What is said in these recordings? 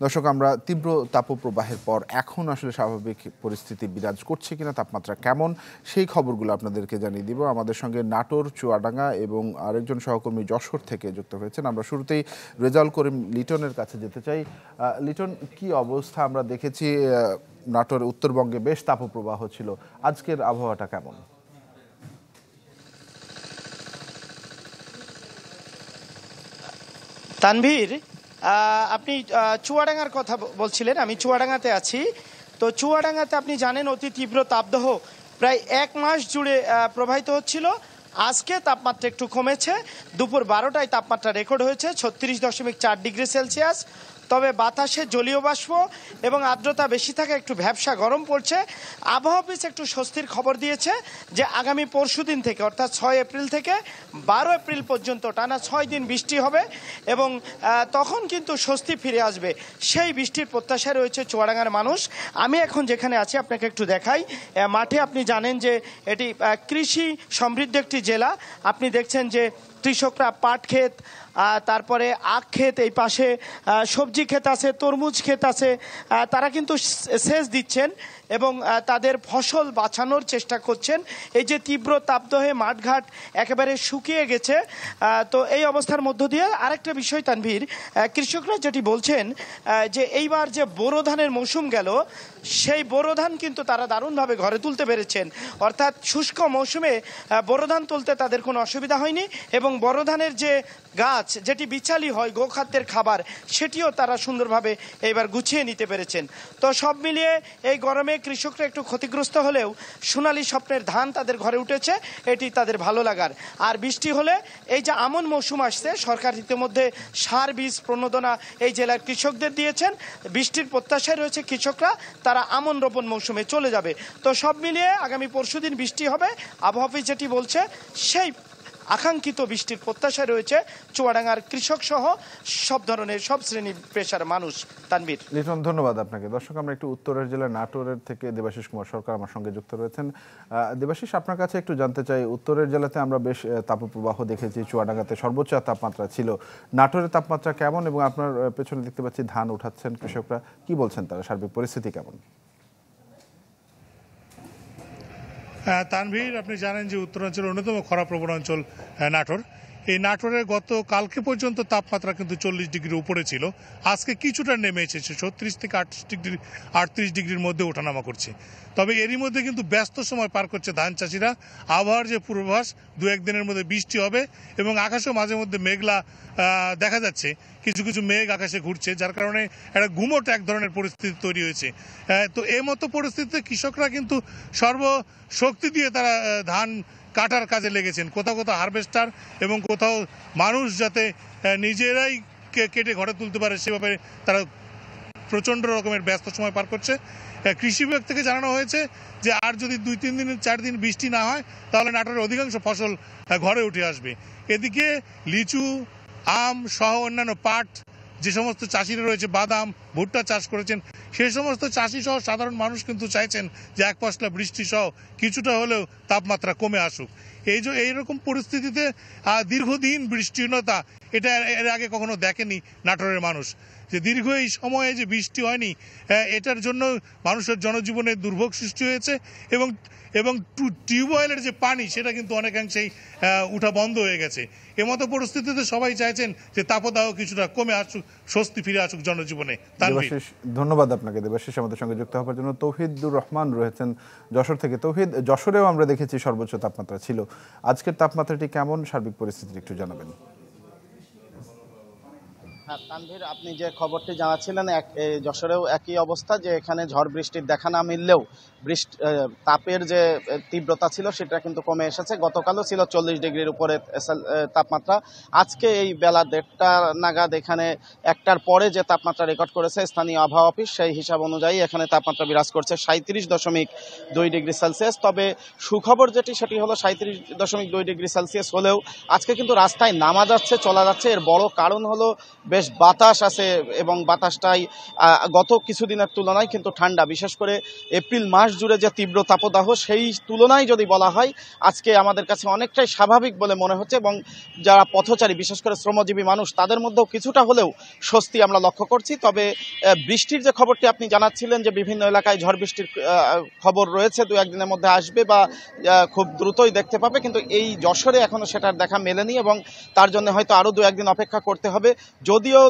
দর্শক, আমরা তীব্র তাপপ্রবাহের পর এখন আসলে স্বাভাবিক পরিস্থিতি বিরাজ করছে কিনা, তাপমাত্রা কেমন, সেই খবরগুলো আপনাদেরকে জানিয়ে দিব। আমাদের সঙ্গে নাটোর, চুয়াডাঙ্গা এবং আরেকজন সহকর্মী যশোর থেকে যুক্ত হয়েছেন। আমরা শুরুতেই রেজাউল করিম লিটনের কাছে যেতে চাই। লিটন, কি অবস্থা? আমরা দেখেছি নাটোর উত্তরবঙ্গে বেশ তাপপ্রবাহ ছিল, আজকের আবহাওয়াটা কেমন? তানভীর, আপনি চুয়াডাঙ্গার কথা বলছিলেন, আমি চুয়াডাঙ্গাতে আছি। তো চুয়াডাঙ্গাতে আপনি জানেন অতি তীব্র তাপদাহ প্রায় 1 মাস জুড়ে প্রবাহিত হচ্ছিল। আজকে তাপমাত্রা একটু কমেছে, দুপুর 12টায় তাপমাত্রা রেকর্ড হয়েছে 36.4 ডিগ্রি সেলসিয়াস। তবে বাতাসে জলীয় বাষ্প এবং আর্দ্রতা বেশি থাকে একটু ভ্যাপসা গরম পড়ছে। আবহাওয়া অফিস একটু স্বস্তির খবর দিয়েছে যে আগামী পরশুদিন থেকে অর্থাৎ 6 এপ্রিল থেকে 12 এপ্রিল পর্যন্ত টানা 6 দিন বৃষ্টি হবে এবং তখন কিন্তু স্বস্তি ফিরে আসবে। সেই বৃষ্টির প্রত্যাশায় রয়েছে চুয়াডাঙ্গার মানুষ। আমি এখন যেখানে আছি আপনাকে একটু দেখাই। মাঠে আপনি জানেন যে এটি কৃষি সমৃদ্ধ একটি জেলা। আপনি দেখছেন যে কৃষকরা পাট ক্ষেত, তারপরে আখ ক্ষেত, এই পাশে সবজি ক্ষেত আছে, তরমুজ ক্ষেত আছে, তারা কিন্তু সেচ দিচ্ছেন এবং তাদের ফসল বাঁচানোর চেষ্টা করছেন। এই যে তীব্র তাপদাহে মাঠঘাট একেবারে শুকিয়ে গেছে। তো এই অবস্থার মধ্য দিয়ে আরেকটা বিষয় তানভীর, কৃষকরা যেটি বলছেন যে এইবার যে বোরো ধানের মৌসুম গেল, সেই বোরো ধান কিন্তু তারা দারুণভাবে ঘরে তুলতে পেরেছেন। অর্থাৎ শুষ্ক মৌসুমে বোরো ধান তুলতে তাদের কোনো অসুবিধা হয়নি এবং বোরো ধানের যে গাছ যেটি বিচালি হয় গোখাদ্যের খাবার, সেটিও তারা সুন্দরভাবে এইবার গুছিয়ে নিতে পেরেছেন। তো সব মিলিয়ে এই গরমে কৃষকরা একটু ক্ষতিগ্রস্ত হলেও সোনালী স্বপ্নের ধান তাদের ঘরে উঠেছে, এটি তাদের ভালো লাগার। আর বৃষ্টি হলে এই যে আমন মৌসুম আসছে, সরকার ইতিমধ্যে সার বীজ প্রণোদনা এই জেলার কৃষকদের দিয়েছেন। বৃষ্টির প্রত্যাশায় রয়েছে কৃষকরা, তারা আমন রোপণ মৌসুমে চলে যাবে। তো সব মিলিয়ে আগামী পরশুদিন বৃষ্টি হবে। আবহাওয়া অফিস যেটি বলছে সেই আকাঙ্ক্ষিত বৃষ্টির প্রত্যাশায় রয়েছে চুয়াডাঙ্গার কৃষক সহ সব ধরনের সব শ্রেণী পেশার মানুষ। তানভীর, লিটন, ধন্যবাদ আপনাকে। দর্শক, আমরা একটু উত্তরের জেলা নাটোরের থেকে দেবাশিস কুমার সরকার আমার সঙ্গে যুক্ত রয়েছেন। দেবাশিস, আপনার কাছে একটু জানতে চাই, উত্তরের জেলাতে আমরা বেশ তাপপ্রবাহ দেখেছি, চুয়াডাঙ্গাতে সর্বোচ্চ তাপমাত্রা ছিল, নাটোরের তাপমাত্রা কেমন? এবং আপনার পেছনে দেখতে পাচ্ছি ধান উঠাচ্ছেন কৃষকরা, কি বলছেন তারা, সার্বিক পরিস্থিতি কেমন? তানভীর, আপনি জানেন যে উত্তরাঞ্চলের অন্যতম খরাপ্রবণ অঞ্চল নাটোর। এই নাটোরে গত কালকে পর্যন্ত তাপমাত্রা কিন্তু 40 ডিগ্রির উপরে ছিল। আজকে কিছুটা নেমে এসেছে, 36 থেকে 38 ডিগ্রির মধ্যে ওঠানামা করছে। তবে এরই মধ্যে কিন্তু ব্যস্ত সময় পার করছে ধান চাষিরা। আবহাওয়ার যে পূর্বাভাস, 2-1 দিনের মধ্যে বৃষ্টি হবে এবং আকাশেও মাঝে মধ্যে মেঘলা দেখা যাচ্ছে, কিছু কিছু মেঘ আকাশে ঘুরছে, যার কারণে একটা গুমোট এক ধরনের পরিস্থিতি তৈরি হয়েছে। তো এই মতো পরিস্থিতিতে কৃষকরা কিন্তু সর্বশক্তি দিয়ে তারা ধান কাটার কাজে লেগেছেন। কোথাও কোথাও হারভেস্টার এবং কোথাও মানুষ যাতে নিজেরাই কেটে ঘরে তুলতে পারে সে ব্যাপারে তারা প্রচণ্ড রকমের ব্যস্ত সময় পার করছে। কৃষি বিভাগ থেকে জানানো হয়েছে যে আর যদি 2-3 দিন 4 দিন বৃষ্টি না হয় তাহলে নাটোরের অধিকাংশ ফসল ঘরে উঠে আসবে। এদিকে লিচু, আম সহ অন্যান্য পাট, যে সমস্ত চাষিরা রয়েছে বাদাম, ভুট্টা চাষ করেছেন, সেই সমস্ত চাষি সহ সাধারণ মানুষ কিন্তু চাইছেন যে এক পশলা বৃষ্টি সহ কিছুটা হলেও তাপমাত্রা কমে আসুক। এইরকম পরিস্থিতিতে দীর্ঘদিন বৃষ্টিহীনতা, এটা এর আগে কখনো দেখেনি নাটোরের মানুষ। যে দীর্ঘ এই সময়ে যে বৃষ্টি হয়নি, এটার জন্য মানুষের জনজীবনে দুর্ভোগ সৃষ্টি হয়েছে এবং টিউবওয়েলের যে পানি সেটা কিন্তু অনেকাংশেই উঠা বন্ধ হয়ে গেছে। এমতো পরিস্থিতিতে সবাই চাইছেন যে তাপদাহ কিছুটা কমে আসুক, স্বস্তি ফিরে আসুক জনজীবনে। ধন্যবাদ আপনাকে দেবাশিস আমাদের সঙ্গে যুক্ত হওয়ার জন্য। তৌহিদুর রহমান রয়েছেন যশোর থেকে। তৌহিদ, যশোরেও আমরা দেখেছি সর্বোচ্চ তাপমাত্রা ছিল, আজকের তাপমাত্রাটি কেমন, সার্বিক পরিস্থিতি একটু জানাবেন। হ্যাঁ তানভীর, আপনি যে খবরটি জানাচ্ছিলেন যশোরেও একই অবস্থা, যে এখানে ঝড় বৃষ্টির দেখা না মিললেও তাপের যে তীব্রতা ছিল সেটা কিন্তু কমে এসেছে। গতকালও ছিল 40 ডিগ্রির উপরে তাপমাত্রা। আজকে এই বেলা 1:30 নাগাদ এখানে 1টার পরে যে তাপমাত্রা রেকর্ড করেছে স্থানীয় আবহাওয়া অফিস, সেই হিসাব অনুযায়ী এখানে তাপমাত্রা বিরাজ করছে 37.2 ডিগ্রি সেলসিয়াস। তবে সুখবর যেটি সেটি হলো 37.2 ডিগ্রি সেলসিয়াস হলেও আজকে কিন্তু রাস্তায় নামা যাচ্ছে, চলা যাচ্ছে। এর বড় কারণ হলো বেশ বাতাস আছে এবং বাতাসটাই গত কিছুদিনের তুলনায় কিন্তু ঠান্ডা। বিশেষ করে এপ্রিল মাস জুড়ে যে তীব্র তাপদাহ সেই তুলনায় যদি বলা হয় আজকে আমাদের কাছে অনেকটাই স্বাভাবিক বলে মনে হচ্ছে এবং যারা পথচারী বিশেষ করে শ্রমজীবী মানুষ তাদের মধ্যেও কিছুটা হলেও স্বস্তি আমরা লক্ষ্য করছি। তবে বৃষ্টির যে খবরটি আপনি জানাচ্ছিলেন যে বিভিন্ন এলাকায় ঝড় বৃষ্টির খবর রয়েছে, 2-1 দিনের মধ্যে আসবে বা খুব দ্রুতই দেখতে পাবে, কিন্তু এই যশোরে এখনো সেটার দেখা মেলেনি এবং তার জন্য হয়তো আরো 2-1 দিন অপেক্ষা করতে হবে। যদিও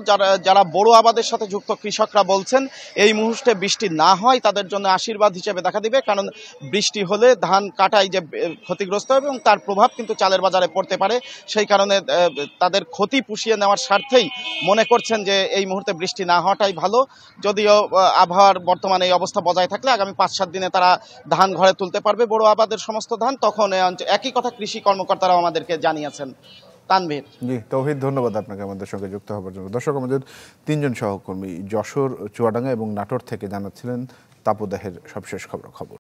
যারা বড় আবাদের সাথে যুক্ত কৃষকরা বলছেন এই মুহূর্তে বৃষ্টি না হয় তাদের জন্য আশীর্বাদ হিসেবে দেখা দিবে, কারণ বৃষ্টি হলে ধান কাটাই যে ক্ষতিগ্রস্ত হবে এবং তার প্রভাব কিন্তু চালের বাজারে পড়তে পারে। সেই কারণে তাদের ক্ষতি পুষিয়ে নেওয়ার স্বার্থেই মনে করছেন যে এই মুহূর্তে বৃষ্টি না হওয়াটাই ভালো। যদিও আবহাওয়ার বর্তমানে এই অবস্থা বজায় থাকলে আগামী 5-7 দিনে তারা ধান ঘরে তুলতে পারবে, বড় আবাদের সমস্ত ধান, তখন একই কথা কৃষি কর্মকর্তারাও আমাদেরকে জানিয়েছেন। তানভীর। জি তৌহিদ, ধন্যবাদ আপনাকে আমাদের সঙ্গে যুক্ত হওয়ার জন্য। দর্শক, আমাদের 3 জন সহকর্মী যশোর, চুয়াডাঙ্গা এবং নাটোর থেকে জানাচ্ছিলেন তাপদাহের সবশেষ খবর।